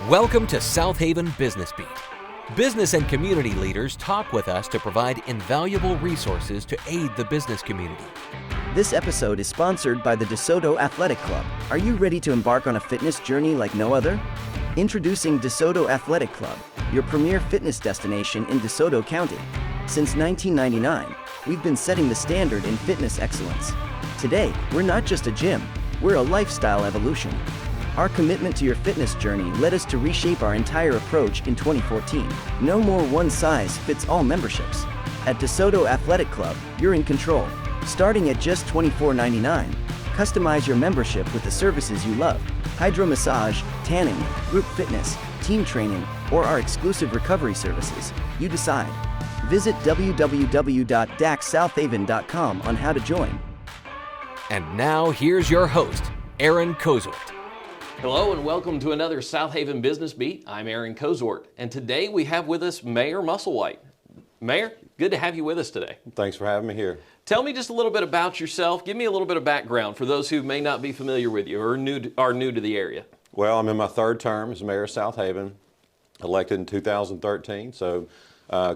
Welcome to Southaven Business Beat. Business and community leaders talk with us to provide invaluable resources to aid the business community. This episode is sponsored by the DeSoto Athletic Club. Are you ready to embark on a fitness journey like no other? Introducing DeSoto Athletic Club, your premier fitness destination in DeSoto County. Since 1999, we've been setting the standard in fitness excellence. Today, we're not just a gym, we're a lifestyle evolution. Our commitment to your fitness journey led us to reshape our entire approach in 2014. No more one-size-fits-all memberships. At DeSoto Athletic Club, you're in control. Starting at just $24.99, customize your membership with the services you love: hydro massage, tanning, group fitness, team training, or our exclusive recovery services. You decide. Visit www.daxsouthaven.com on how to join. And now here's your host, Aaron Cozort. Hello and welcome to another Southaven Business Beat. I'm Aaron Cozort, and today we have with us Mayor Musselwhite. Mayor, good to have you with us today. Thanks for having me here. Tell me just a little bit about yourself. Give me a little bit of background for those who may not be familiar with you or are new to the area. Well, I'm in my third term as Mayor of Southaven, elected in 2013, so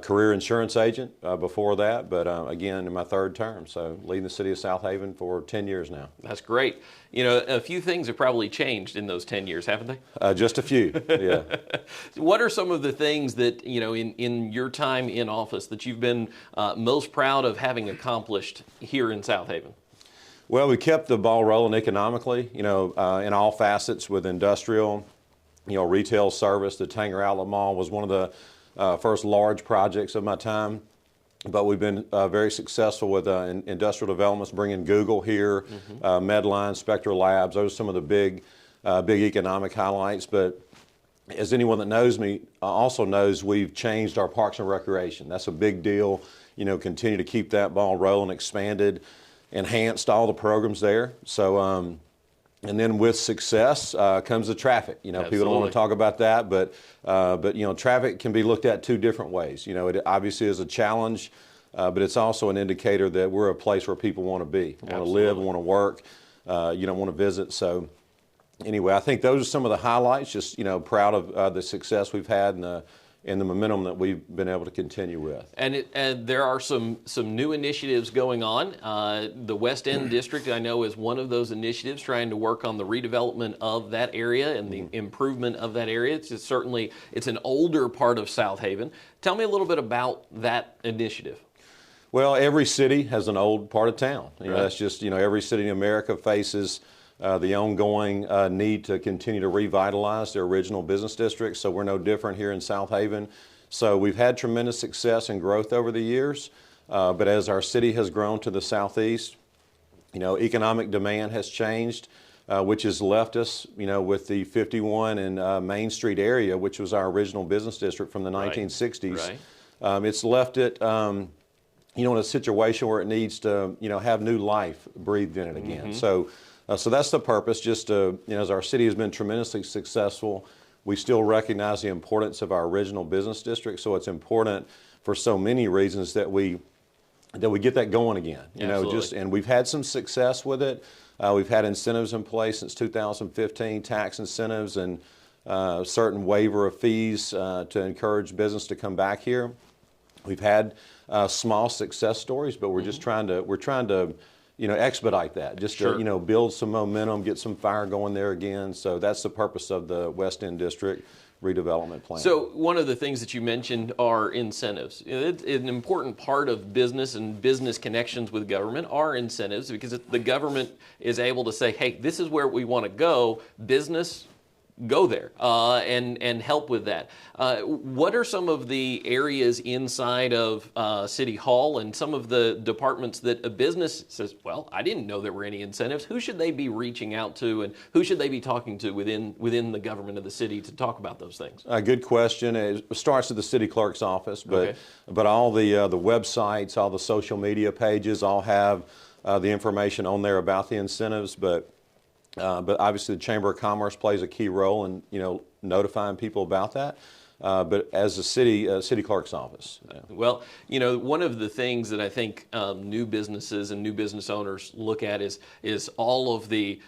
career insurance agent before that, but again in my third term, so leading the city of Southaven for 10 years now. That's great. You know, a few things have probably changed in those 10 years, haven't they? Just a few, yeah. What are some of the things that, you know, in your time in office that you've been most proud of having accomplished here in Southaven? Well, we kept the ball rolling economically, you know, in all facets with industrial, you know, retail service. The Tanger Outlet Mall was one of the first large projects of my time, but we've been very successful with industrial developments, bringing Google here, Medline, Spectra Labs. Those are some of the big economic highlights. But as anyone that knows me also knows, we've changed our parks and recreation. That's a big deal. You know, continue to keep that ball rolling, expanded, enhanced all the programs there. So. And then with success comes the traffic. You know, Absolutely. People don't want to talk about that, but you know, traffic can be looked at two different ways. You know, it obviously is a challenge, but it's also an indicator that we're a place where people want to be, want to live, want to work, you know, want to visit. So anyway, I think those are some of the highlights. Just, you know, proud of the success we've had and the momentum that we've been able to continue with. And there are some new initiatives going on. The West End District, I know, is one of those initiatives trying to work on the redevelopment of that area and the improvement of that area. It's an older part of Southaven. Tell me a little bit about that initiative. Well, every city has an old part of town. You know, Right. that's just, you know, every city in America faces the ongoing need to continue to revitalize their original business districts. So we're no different here in Southaven. So we've had tremendous success and growth over the years. But as our city has grown to the southeast, you know, economic demand has changed, which has left us, you know, with the 51 and Main Street area, which was our original business district from the 1960s. Right. It's left it, you know, in a situation where it needs to, you know, have new life breathed in it again. So that's the purpose, just to, you know, as our city has been tremendously successful, we still recognize the importance of our original business district. So it's important for so many reasons that we get that going again. You Absolutely. know, and we've had some success with it. We've had incentives in place since 2015, tax incentives and certain waiver of fees to encourage business to come back here. We've had small success stories, but we're just trying to you know, expedite that, just Sure. to, you know, build some momentum, get some fire going there again. So that's the purpose of the West End District redevelopment plan. So one of the things that you mentioned are incentives. It's an important part of business and business connections with government are incentives, because the government is able to say, hey, this is where we want to go, business, go there and help with that. What are some of the areas inside of City Hall and some of the departments that a business says, well, I didn't know there were any incentives? Who should they be reaching out to, and who should they be talking to within the government of the city to talk about those things? Good question. It starts at the city clerk's office, but Okay. but all the websites, all the social media pages, all have the information on there about the incentives. But obviously the Chamber of Commerce plays a key role in, you know, notifying people about that. but as a city clerk's office. Well, one of the things that I think new businesses and new business owners look at is all of the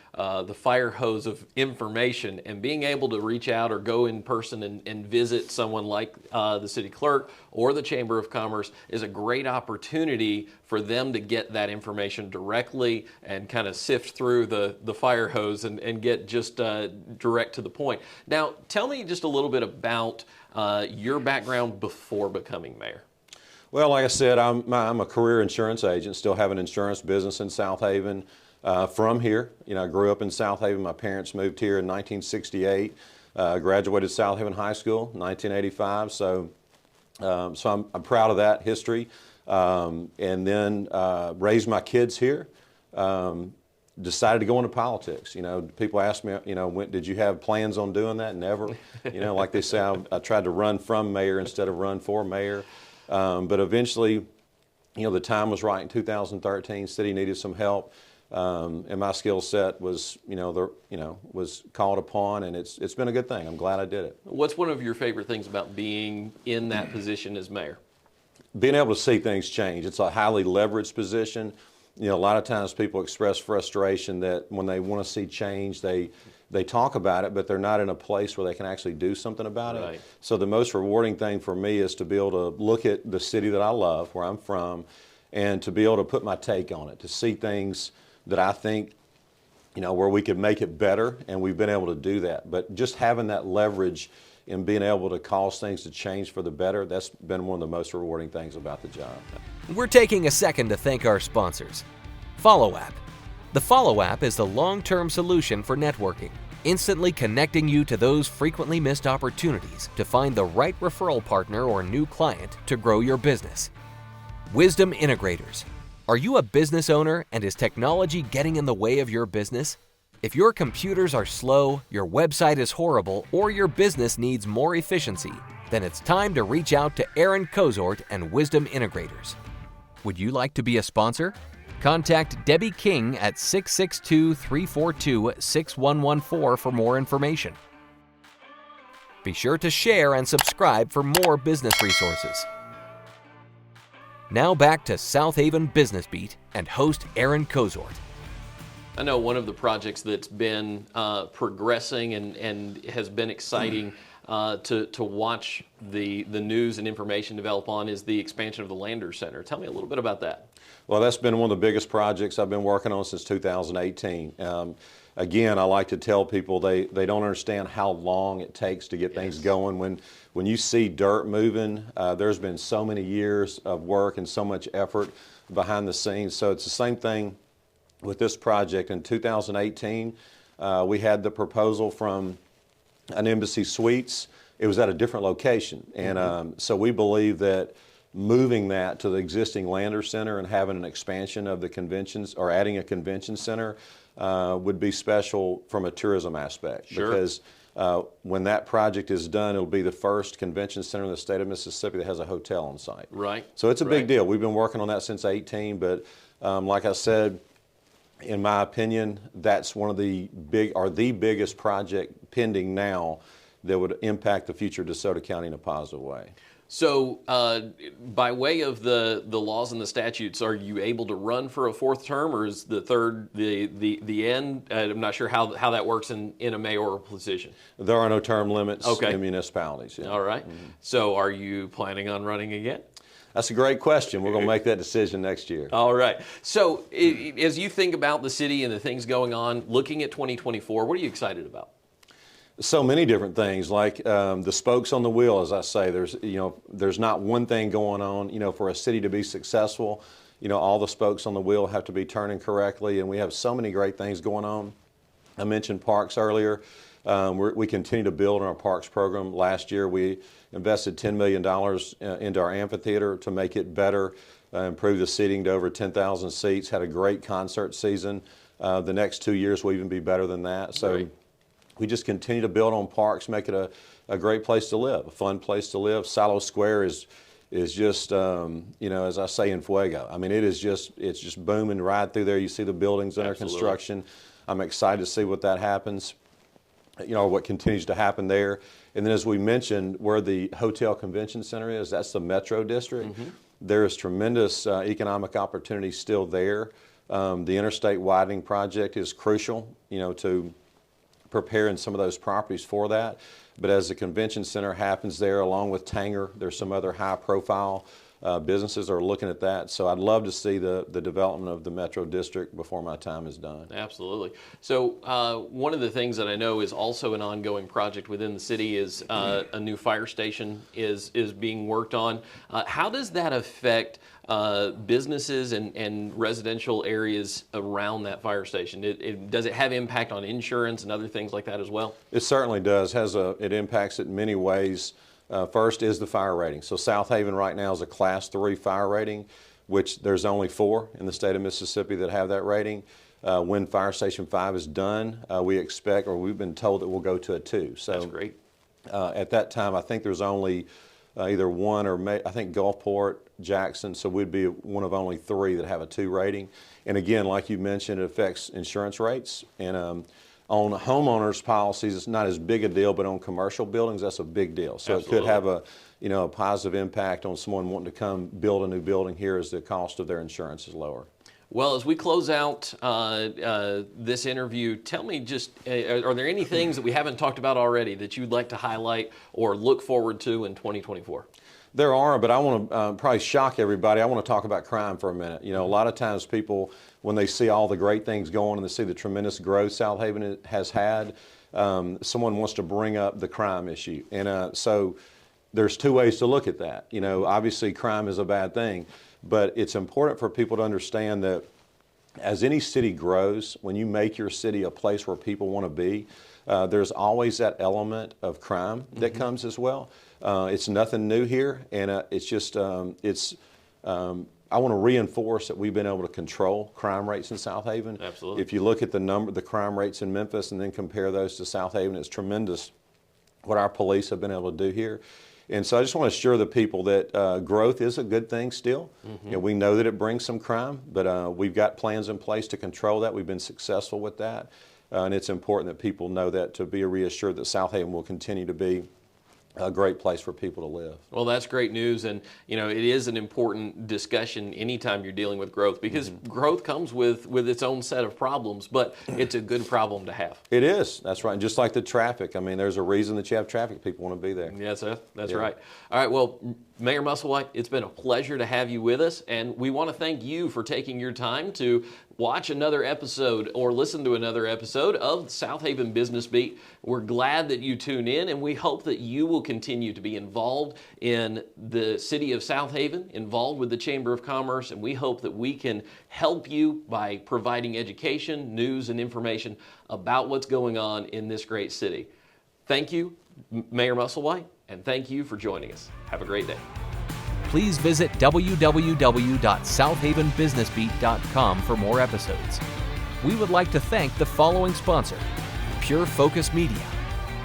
fire hose of information, and being able to reach out or go in person and visit someone like the city clerk or the Chamber of Commerce is a great opportunity for them to get that information directly and kind of sift through the fire hose and get just direct to the point. Now, tell me just a little bit about your background before becoming mayor. Well, like I said, I'm a career insurance agent, still have an insurance business in Southaven. From here, I grew up in Southaven. My parents moved here in 1968. Graduated Southaven High School in 1985. So I'm proud of that history. And then raised my kids here. Decided to go into politics. People ask me, when did you have plans on doing that? Never. Like they say, I tried to run from mayor instead of run for mayor. But eventually, the time was right in 2013. City needed some help, and my skill set was, was called upon, and it's been a good thing. I'm glad I did it. What's one of your favorite things about being in that position as mayor? Being able to see things change. It's a highly leveraged position. A lot of times people express frustration that when they want to see change, they talk about it, but they're not in a place where they can actually do something about it. So the most rewarding thing for me is to be able to look at the city that I love, where I'm from, and to be able to put my take on it, to see things that I think, where we could make it better, and we've been able to do that. But just having that leverage and being able to cause things to change for the better, that's been one of the most rewarding things about the job. We're taking a second to thank our sponsors. Follow App. The Follow App is the long-term solution for networking, instantly connecting you to those frequently missed opportunities to find the right referral partner or new client to grow your business. Wisdom Integrators. Are you a business owner and is technology getting in the way of your business? If your computers are slow, your website is horrible, or your business needs more efficiency, then it's time to reach out to Aaron Cozort and Wisdom Integrators. Would you like to be a sponsor? Contact Debbie King at 662-342-6114 for more information. Be sure to share and subscribe for more business resources. Now back to Southaven Business Beat and host Aaron Cozort. I know one of the projects that's been progressing and has been exciting to watch the news and information develop on is the expansion of the Landers Center. Tell me a little bit about that. Well, that's been one of the biggest projects I've been working on since 2018. Again, I like to tell people they don't understand how long it takes to get things going. When you see dirt moving, there's been so many years of work and so much effort behind the scenes. So it's the same thing with this project. In 2018, we had the proposal from an Embassy Suites. It was at a different location. And so we believe that moving that to the existing Landers Center and having an expansion of the conventions or adding a convention center would be special from a tourism aspect. Sure. Because when that project is done, it'll be the first convention center in the state of Mississippi that has a hotel on site. Right. So it's a big deal. We've been working on that since 18, but like I said, in my opinion, that's one of the biggest project pending now that would impact the future of DeSoto County in a positive way. So, by way of the laws and the statutes, are you able to run for a fourth term, or is the third the end? I'm not sure how that works in a mayoral position. There are no term limits in municipalities. Yeah. All right. So, are you planning on running again? That's a great question. We're going to make that decision next year. All right. So, as you think about the city and the things going on, looking at 2024, what are you excited about? So many different things, like the spokes on the wheel, as I say. There's not one thing going on. For a city to be successful, all the spokes on the wheel have to be turning correctly, and we have so many great things going on. I mentioned parks earlier. We continue to build on our parks program. Last year, we invested $10 million into our amphitheater to make it better, improve the seating to over 10,000 seats, had a great concert season. The next 2 years will even be better than that. So. Great. We just continue to build on parks, make it a great place to live, a fun place to live. Silo Square is just, as I say, in fuego. I mean, it's just booming right through there. You see the buildings under construction. I'm excited to see what that happens, what continues to happen there. And then as we mentioned, where the Hotel Convention Center is, that's the Metro District. There is tremendous economic opportunity still there. The interstate widening project is crucial, to preparing some of those properties for that. But as the convention center happens there, along with Tenure, there's some other high-profile businesses are looking at that. So I'd love to see the development of the Metro District before my time is done. Absolutely. So one of the things that I know is also an ongoing project within the city is a new fire station is being worked on. How does that affect businesses and residential areas around that fire station? Does it have impact on insurance and other things like that as well? It certainly does. It impacts it in many ways. First is the fire rating. So Southaven right now is a Class 3 fire rating, which there's only 4 in the state of Mississippi that have that rating. When Fire Station 5 is done, we've been told that we'll go to a 2. So that's great. At that time, I think there's only either one or I think Gulfport, Jackson, so we'd be one of only 3 that have a 2 rating. And again, like you mentioned, it affects insurance rates. And on homeowners policies, it's not as big a deal, but on commercial buildings, that's a big deal. So Absolutely. It could have a positive impact on someone wanting to come build a new building here as the cost of their insurance is lower. Well, as we close out this interview, tell me are there any things that we haven't talked about already that you'd like to highlight or look forward to in 2024? There are, but I want to probably shock everybody. I want to talk about crime for a minute. A lot of times people, when they see all the great things going and they see the tremendous growth Southaven has had, someone wants to bring up the crime issue. And so there's 2 ways to look at that. Obviously crime is a bad thing, but it's important for people to understand that as any city grows, when you make your city a place where people want to be, there's always that element of crime that comes as well. It's nothing new here, and it's just I want to reinforce that we've been able to control crime rates in Southaven. Absolutely. If you look at the crime rates in Memphis and then compare those to Southaven, it's tremendous what our police have been able to do here. And so I just want to assure the people that growth is a good thing still. We know that it brings some crime, but we've got plans in place to control that. We've been successful with that. And it's important that people know that, to be reassured that Southaven will continue to be a great place for people to live. Well, that's great news, and it is an important discussion anytime you're dealing with growth, because growth comes with its own set of problems, but it's a good problem to have. It is. That's right. And just like the traffic, there's a reason that you have traffic. People want to be there. Yes, that's right. All right. Well, Mayor Musselwhite, it's been a pleasure to have you with us, and we want to thank you for taking your time to watch another episode or listen to another episode of Southaven Business Beat. We're glad that you tune in, and we hope that you will continue to be involved in the city of Southaven, involved with the Chamber of Commerce, and we hope that we can help you by providing education, news, and information about what's going on in this great city. Thank you, Mayor Musselwhite, and thank you for joining us. Have a great day. Please visit www.southavenbusinessbeat.com for more episodes. We would like to thank the following sponsor, Pure Focus Media.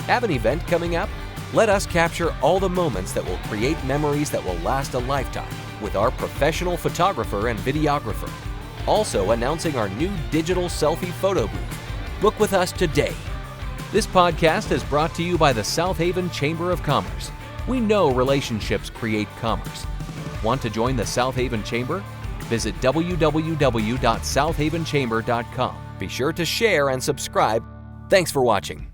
Have an event coming up? Let us capture all the moments that will create memories that will last a lifetime with our professional photographer and videographer. Also announcing our new digital selfie photo booth. Book with us today. This podcast is brought to you by the Southaven Chamber of Commerce. We know relationships create commerce. Want to join the Southaven Chamber? Visit www.southavenchamber.com. Be sure to share and subscribe. Thanks for watching.